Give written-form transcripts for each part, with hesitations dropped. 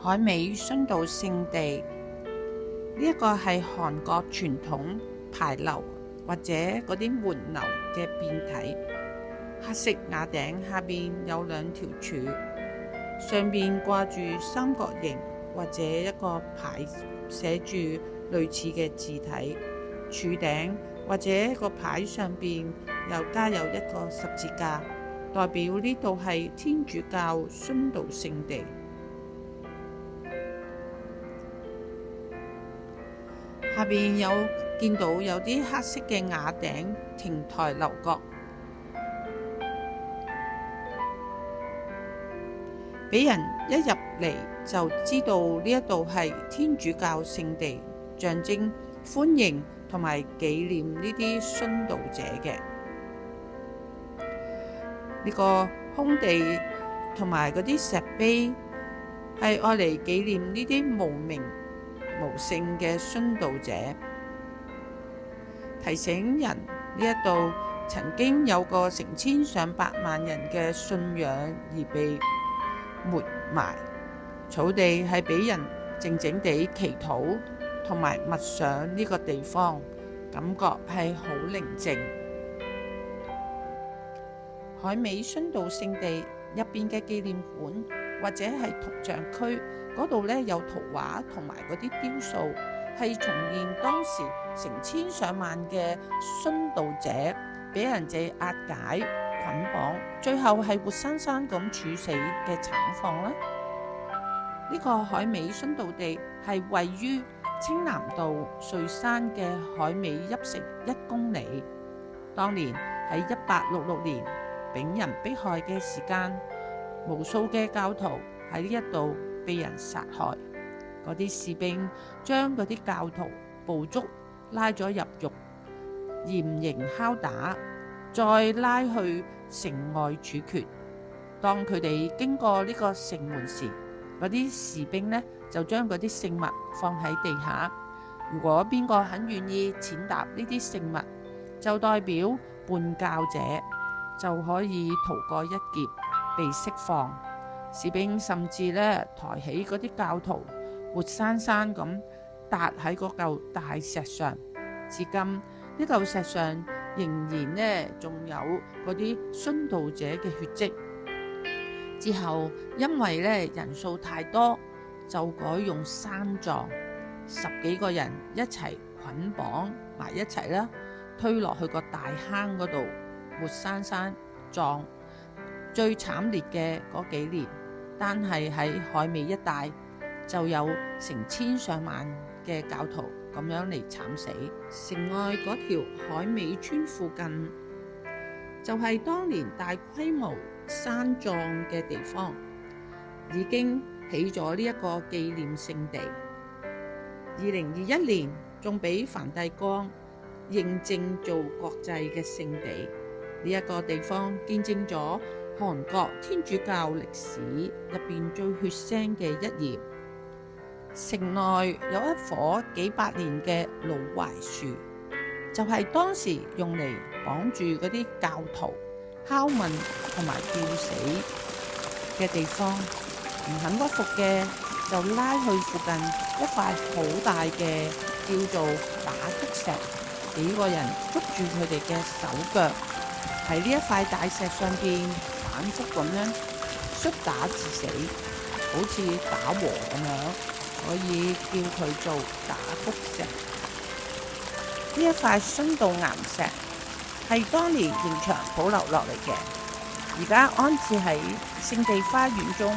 海美殉道聖地呢一個係韓國傳統牌樓或者嗰啲門樓嘅變體，黑色瓦頂下邊有兩條柱，上邊掛住三角形或者一個牌寫住類似嘅字體，柱頂或者個牌上邊又加有一個十字架，代表呢度係天主教殉道聖地。下邊見到有啲黑色嘅瓦頂亭台樓閣，俾人一入嚟就知道呢一度係天主教聖地，象徵歡迎同埋紀念呢啲殉道者嘅。呢個空地同埋嗰啲石碑係愛嚟紀念呢啲無名無姓嘅殉道者，提醒人呢一度曾經有過成千上百萬人嘅信仰而被沒埋，草地係俾人靜靜地祈禱同埋默想呢個地方，感覺係好寧靜。海美殉道聖地入邊嘅紀念館或者係銅像區嗰度呢，有圖畫同埋嗰啲雕塑，係重現當時成千上萬嘅殉道者俾人哋押解捆綁，最後係活生生咁處死嘅慘況啦。呢個海美殉道地係位於青南道瑞山嘅海美邑城1公里。當年喺1866年丙寅迫害嘅時間，無數嘅教徒喺呢一度被人殺害，嗰啲士兵將嗰啲教徒捕捉拉咗入獄，嚴刑拷打，再拉去城外處決。當佢哋經過呢個城門時，嗰啲士兵呢就將嗰啲聖物放喺地下，如果邊個肯願意踐踏呢啲聖物，就代表叛教者，就可以逃過一劫，被釋放。士兵甚至呢抬起嗰啲教徒，活生生咁搭喺嗰嚿大石上，至今呢嚿石上仍然呢仲有嗰啲殉道者嘅血跡。之後因為呢人數太多，就改用山葬，10幾個人一齊捆綁埋一齊啦，推落去個大坑嗰度，活生生葬。最慘烈嘅嗰幾年，單係喺海美一帶就有成千上萬嘅教徒咁樣嚟慘死。城外嗰條海美村附近就係當年大規模山葬嘅地方，已經起咗呢一個紀念聖地。2021年仲俾梵蒂岡認證做國際嘅聖地。呢一個地方見證咗韓國天主教歷史入邊最血腥嘅一頁。城內有一棵幾百年嘅老槐樹，就係當時用嚟綁住嗰啲教徒、拷問同埋吊死嘅地方。唔肯屈服嘅就拉去附近一塊好大嘅叫做打谷石，幾個人捉住佢哋嘅手腳，喺呢一塊大石上邊反覆咁樣摔打致死，好似打禾咁樣，可以叫佢做打谷石。呢一塊殉道岩石係當年現場保留落嚟嘅，而家安置喺聖地花園中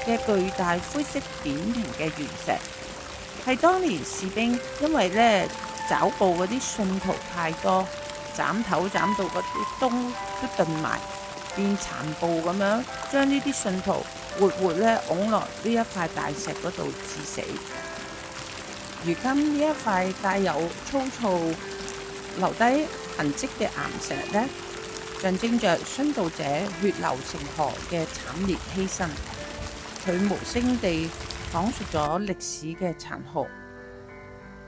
嘅巨大灰色扁平嘅原石，係當年士兵因為呢抓捕嗰啲信徒太多，斬頭斬到嗰啲冬都燉埋，變殘暴咁樣將呢啲信徒活活呢拱落呢一塊大石嗰度致死。如今呢一塊帶有粗糙留低痕跡嘅岩石呢，象徵着殉道者血流成河嘅慘烈犧牲。佢無聲地講述咗歷史嘅殘酷，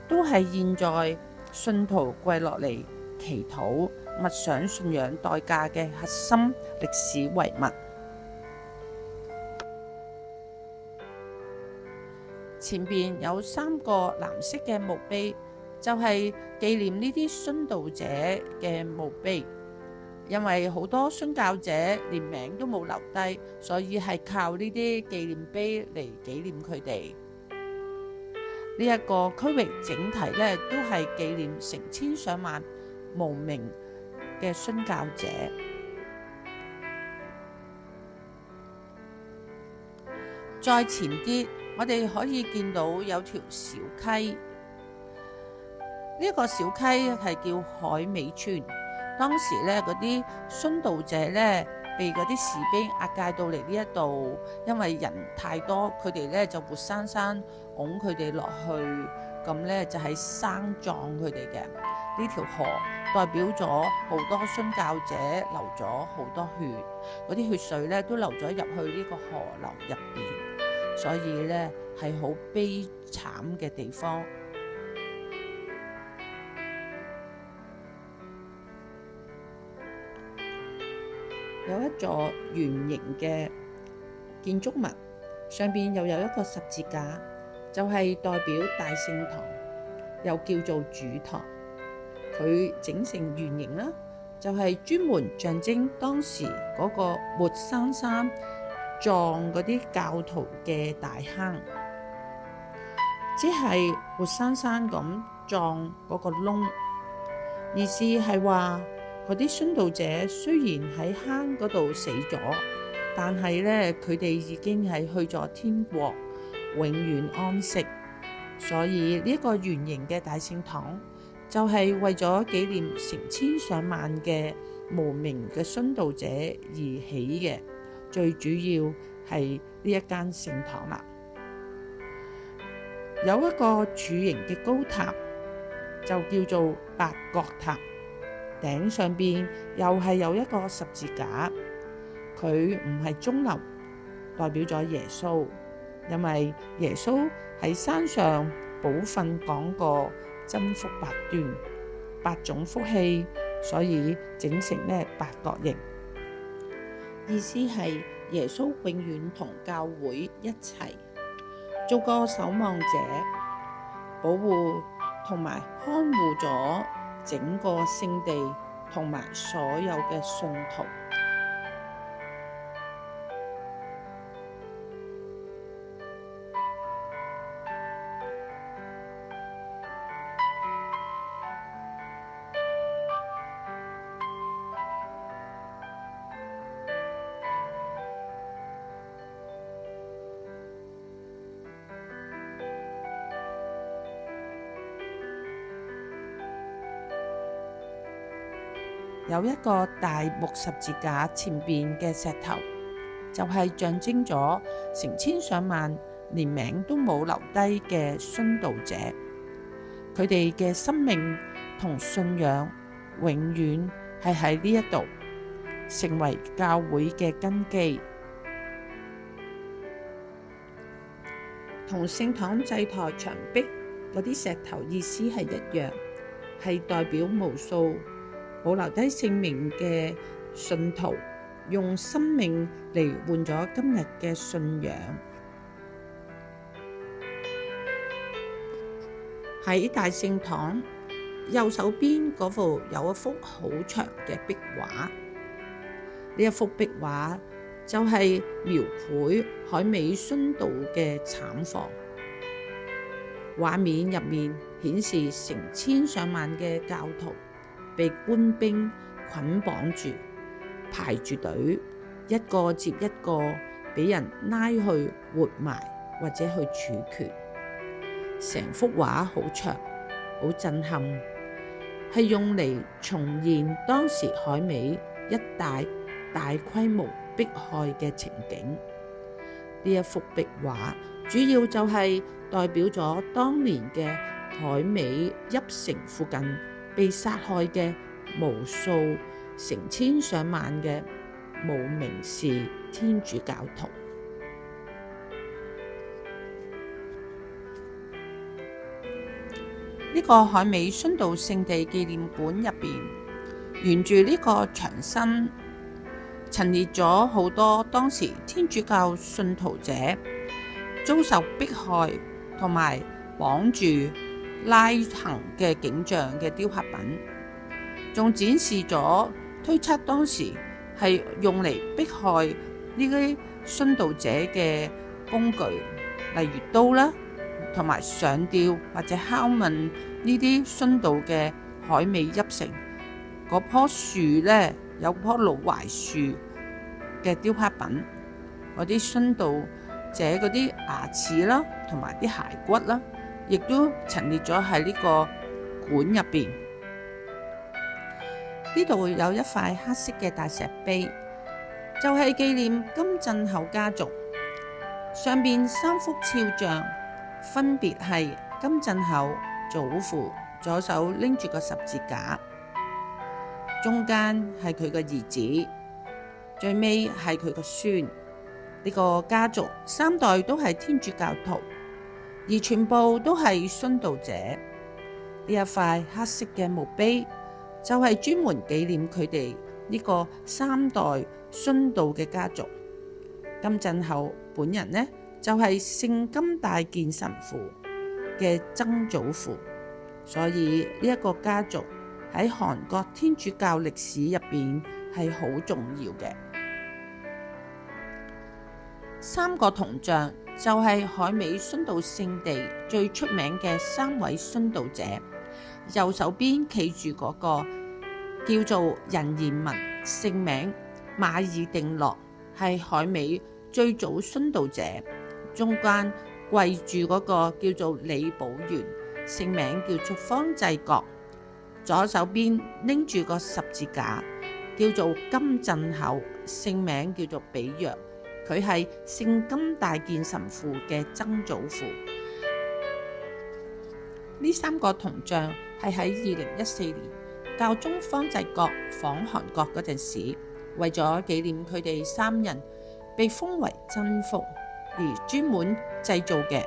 都係現在信徒跪落嚟祈禱、默想信仰代價嘅核心歷史遺物。前邊有3個藍色嘅墓碑，就係紀念呢啲殉道者嘅墓碑。因為好多殉教者連名都冇留低，所以係靠呢啲紀念碑嚟紀念佢哋。呢一個區域整體咧都係紀念成千上萬無名嘅殉教者。再前啲，我哋可以見到有條小溪，呢個小溪係叫海尾村。當時咧嗰啲殉道者咧被嗰啲士兵押解到嚟呢一度，因為人太多，佢哋咧就活生生拱佢哋落去，咁咧就係生葬佢哋嘅。呢條河代表咗好多殉教者流咗好多血，嗰啲血水咧都流咗入去呢個河流入邊，所以咧係好悲慘嘅地方。有一座圓形嘅建築物，上邊又有一個十字架，就係代表大聖堂，又叫做主堂。佢整成圓形啦，就係專門象徵當時嗰個活生生葬嗰啲教徒嘅大坑，即係活生生咁葬嗰個窿。意思係話，嗰啲殉道者雖然喺坑嗰度死咗，但係咧佢哋已經係去咗天國，永遠安息。所以呢個圓形嘅大聖堂就係為咗紀念成千上萬嘅無名嘅殉道者而起嘅，最主要係呢一間聖堂啦。有一個柱形嘅高塔，就叫做八角塔。頂上邊又係有一個十字架，佢唔係鐘樓，代表咗耶穌，因為耶穌喺山上寶訓講過真福八端，8種福氣，所以整成呢八角形，意思係耶穌永遠同教會一齊，做個守望者，保護同埋看護咗整個聖地同埋所有嘅信徒。有一個大木十字架前邊嘅石頭，就係象徵咗成千上萬連名都冇留低嘅殉道者，佢哋嘅生命同信仰永遠係喺呢一度，成為教會嘅根基。同聖堂祭台牆壁嗰啲石頭意思係一樣，係代表無數冇留低性命嘅信徒，用生命嚟換咗今日嘅信仰。喺大聖堂右手邊嗰幅有一幅好長嘅壁畫，呢一幅壁畫就係描繪海尾殉道嘅慘況。畫面入面顯示成千上萬嘅教徒被官兵捆綁住，排住隊，一個接一個俾人拉去活埋或者去處決。成幅畫好長，好震撼，係用嚟重現當時海尾一帶大規模迫害嘅情景。呢一幅壁畫主要就係代表咗當年嘅海尾邑城附近被殺害嘅無數成千上萬嘅無名氏天主教徒。呢個海尾殉道聖地紀念館入邊，沿住呢個牆身陳列咗好多當時天主教信徒者遭受迫害同埋綁住拉行嘅景象嘅雕刻品，仲展示咗推測當時係用嚟迫害呢啲殉道者嘅工具，例如刀啦，同埋上吊或者拷問呢啲殉道嘅海美邑城嗰棵樹呢，有棵老槐樹嘅雕刻品，嗰啲殉道者嗰啲牙齒啦，同埋啲骸骨啦，亦都陳列咗喺呢個館入邊。呢度有一塊黑色嘅大石碑，就係紀念金振厚家族。上邊3幅肖像，分別係金振厚祖父，左手拎住個十字架，中間係佢個兒子，最尾係佢個孫。呢個家族3代都係天主教徒，而全部都係殉道者。呢一塊黑色嘅墓碑就係專門紀念佢哋呢個3代殉道嘅家族。金振厚本人呢，就係聖金大建神父嘅曾祖父，所以呢一個家族喺韓國天主教歷史入邊係好重要嘅。3個銅像就係海美殉道聖地最出名嘅3位殉道者。右手邊企住嗰個叫做任賢文，姓名馬爾定諾，係海美最早殉道者。中間跪住嗰個叫做李寶元，姓名叫做方濟各。左手邊拎住個十字架叫做金振厚，姓名叫做比約，佢係聖金大建神父嘅曾祖父。呢3個銅像係喺2014年教宗方濟各訪韓國嗰陣時，為咗紀念佢哋3人被封為真福而專門製造嘅，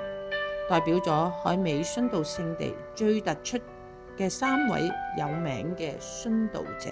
代表咗海美殉道聖地最突出嘅3位有名嘅殉道者。